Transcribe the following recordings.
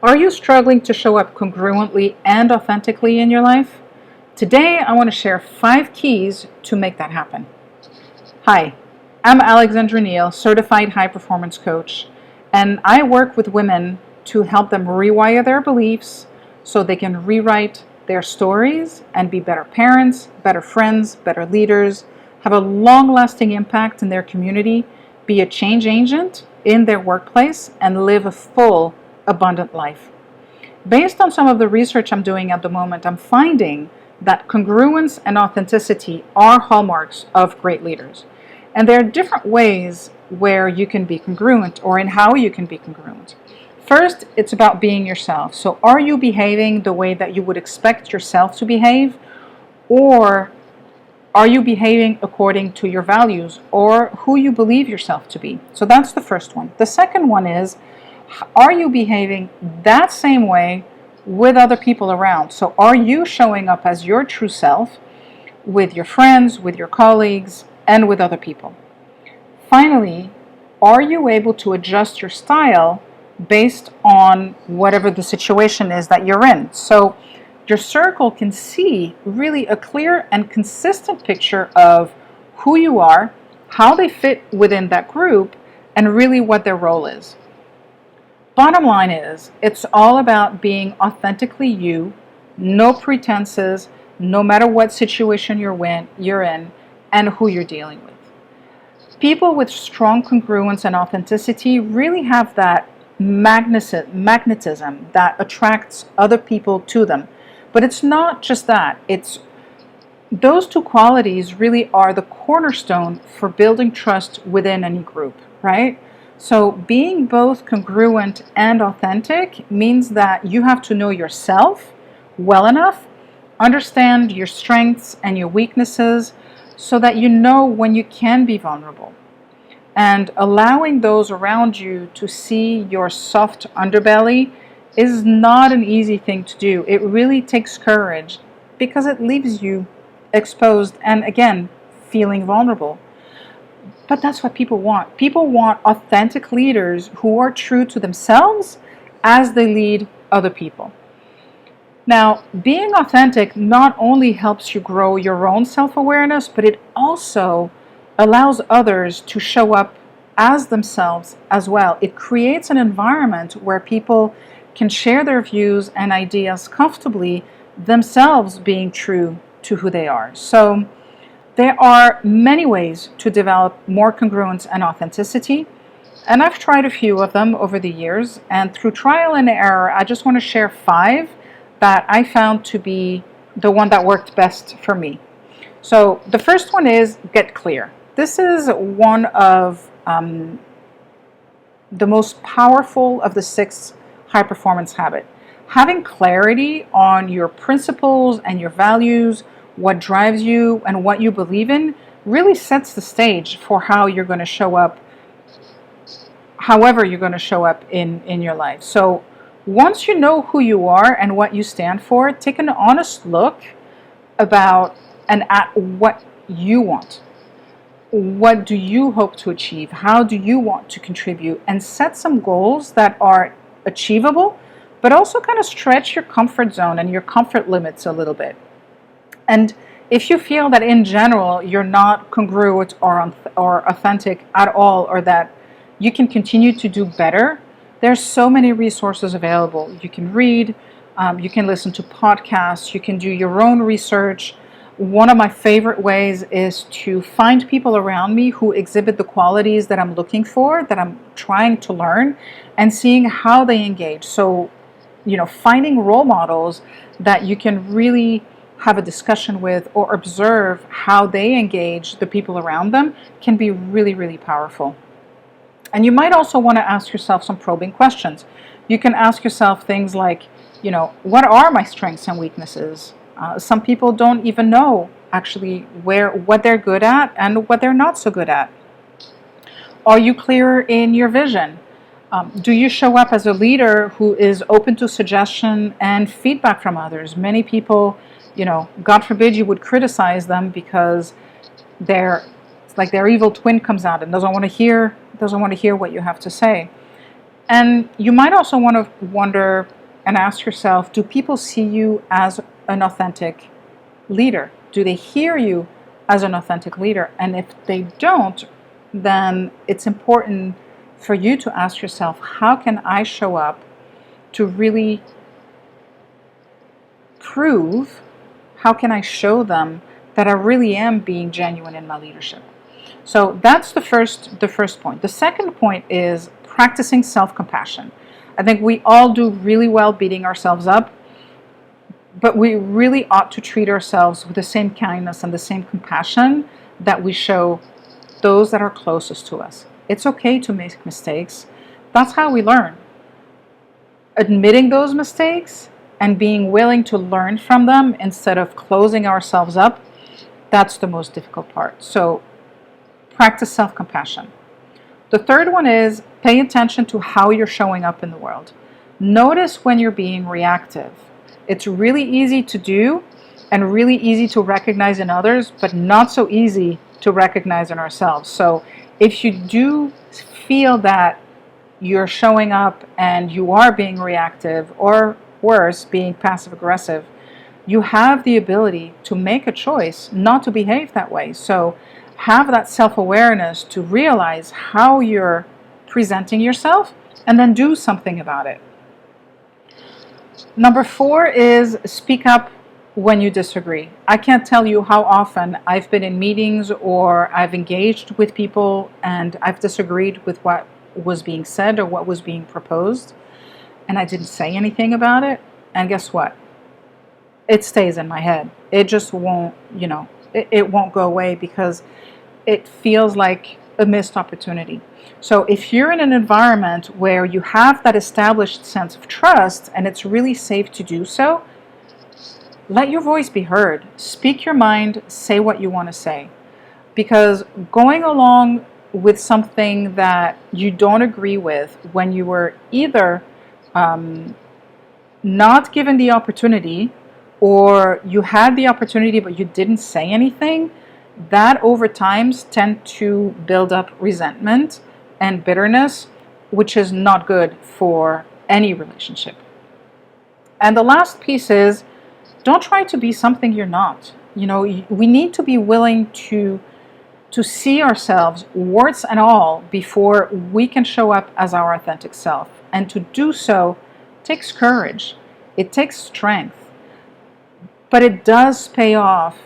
Are you struggling to show up congruently and authentically in your life? Today, I want to share 5 keys to make that happen. Hi, I'm Alexandra Neal, certified high performance coach, and I work with women to help them rewire their beliefs so they can rewrite their stories and be better parents, better friends, better leaders, have a long-lasting impact in their community, be a change agent in their workplace, and live a full, abundant life. Based on some of the research I'm doing at the moment, I'm finding that congruence and authenticity are hallmarks of great leaders. And there are different ways where you can be congruent or in how you can be congruent. First, it's about being yourself. So are you behaving the way that you would expect yourself to behave? Or are you behaving according to your values or who you believe yourself to be? So that's the first one. The second one is, are you behaving that same way with other people around? So are you showing up as your true self with your friends, with your colleagues, and with other people? Finally, are you able to adjust your style based on whatever the situation is that you're in? So your circle can see really a clear and consistent picture of who you are, how they fit within that group, and really what their role is. Bottom line is, it's all about being authentically you, no pretenses, no matter what situation you're in, and who you're dealing with. People with strong congruence and authenticity really have that magnetism that attracts other people to them. But it's not just that. It's those two qualities really are the cornerstone for building trust within any group, right? So being both congruent and authentic means that you have to know yourself well enough, understand your strengths and your weaknesses so that you know when you can be vulnerable. And allowing those around you to see your soft underbelly is not an easy thing to do. It really takes courage because it leaves you exposed and, again, feeling vulnerable. But that's what people want. People want authentic leaders who are true to themselves as they lead other people. Now, being authentic not only helps you grow your own self-awareness, but it also allows others to show up as themselves as well. It creates an environment where people can share their views and ideas comfortably, themselves being true to who they are. So there are many ways to develop more congruence and authenticity, and I've tried a few of them over the years, and through trial and error, I just want to share 5 that I found to be the one that worked best for me. So the first one is get clear. This is one of the most powerful of the 6 high performance habits. Having clarity on your principles and your values, what drives you and what you believe in, really sets the stage for how you're going to show up, however you're going to show up in your life. So once you know who you are and what you stand for, take an honest look about and at what you want. What do you hope to achieve? How do you want to contribute? And set some goals that are achievable, but also kind of stretch your comfort zone and your comfort limits a little bit. And if you feel that in general you're not congruent or authentic at all, or that you can continue to do better, there's so many resources available. You can read, you can listen to podcasts, you can do your own research. One of my favorite ways is to find people around me who exhibit the qualities that I'm looking for, that I'm trying to learn, and seeing how they engage. So, finding role models that you can really have a discussion with or observe how they engage the people around them can be really, really powerful. And you might also want to ask yourself some probing questions. You can ask yourself things like, what are my strengths and weaknesses? Some people don't even know actually what they're good at and what they're not so good at. Are you clear in your vision? Do you show up as a leader who is open to suggestion and feedback from others? Many people, God forbid you would criticize them because it's like their evil twin comes out and doesn't want to hear what you have to say. And you might also want to wonder and ask yourself, do people see you as an authentic leader? Do they hear you as an authentic leader? And if they don't, then it's important for you to ask yourself, how can I show up to really prove, how can I show them that I really am being genuine in my leadership? So that's the first point. The second point is practicing self-compassion. I think we all do really well beating ourselves up, but we really ought to treat ourselves with the same kindness and the same compassion that we show those that are closest to us. It's okay to make mistakes. That's how we learn. Admitting those mistakes and being willing to learn from them instead of closing ourselves up, that's the most difficult part. So practice self-compassion. The third one is pay attention to how you're showing up in the world. Notice when you're being reactive. It's really easy to do and really easy to recognize in others, but not so easy to recognize in ourselves. So if you do feel that you're showing up and you are being reactive, or worse, being passive aggressive, you have the ability to make a choice not to behave that way. So have that self-awareness to realize how you're presenting yourself and then do something about it. Number 4 is speak up when you disagree. I can't tell you how often I've been in meetings or I've engaged with people and I've disagreed with what was being said or what was being proposed, and I didn't say anything about it. And guess what? It stays in my head. It just won't, it won't go away because it feels like a missed opportunity. So if you're in an environment where you have that established sense of trust and it's really safe to do so, let your voice be heard. Speak your mind, say what you want to say. Because going along with something that you don't agree with when you were either not given the opportunity or you had the opportunity but you didn't say anything, that over time tend to build up resentment and bitterness, which is not good for any relationship. And the last piece is, don't try to be something you're not. We need to be willing to see ourselves, warts and all, before we can show up as our authentic self. And to do so takes courage. It takes strength. But it does pay off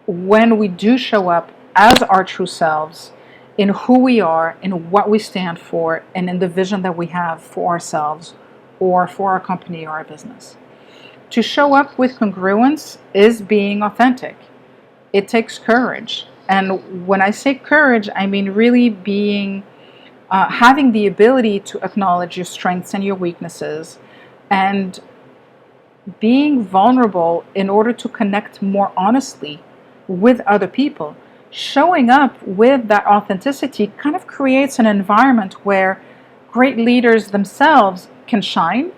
when we do show up as our true selves, in who we are, in what we stand for, and in the vision that we have for ourselves or for our company or our business. To show up with congruence is being authentic. It takes courage. And when I say courage, I mean really being, having the ability to acknowledge your strengths and your weaknesses, and being vulnerable in order to connect more honestly with other people. Showing up with that authenticity kind of creates an environment where great leaders themselves can shine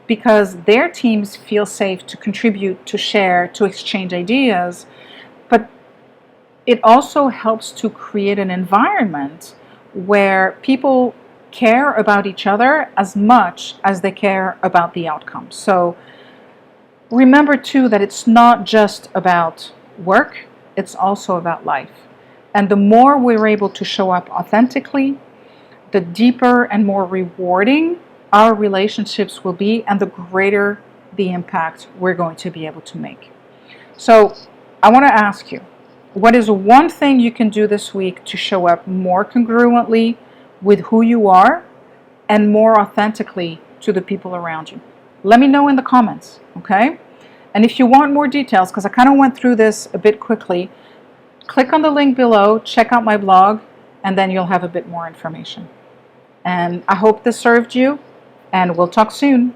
because their teams feel safe to contribute, to share, to exchange ideas. But it also helps to create an environment where people care about each other as much as they care about the outcome. So remember too that it's not just about work, it's also about life. And the more we're able to show up authentically, the deeper and more rewarding our relationships will be, and the greater the impact we're going to be able to make. So I want to ask you, what is one thing you can do this week to show up more congruently with who you are and more authentically to the people around you? Let me know in the comments, okay? And if you want more details, because I kind of went through this a bit quickly, click on the link below, check out my blog, and then you'll have a bit more information. And I hope this served you, and we'll talk soon.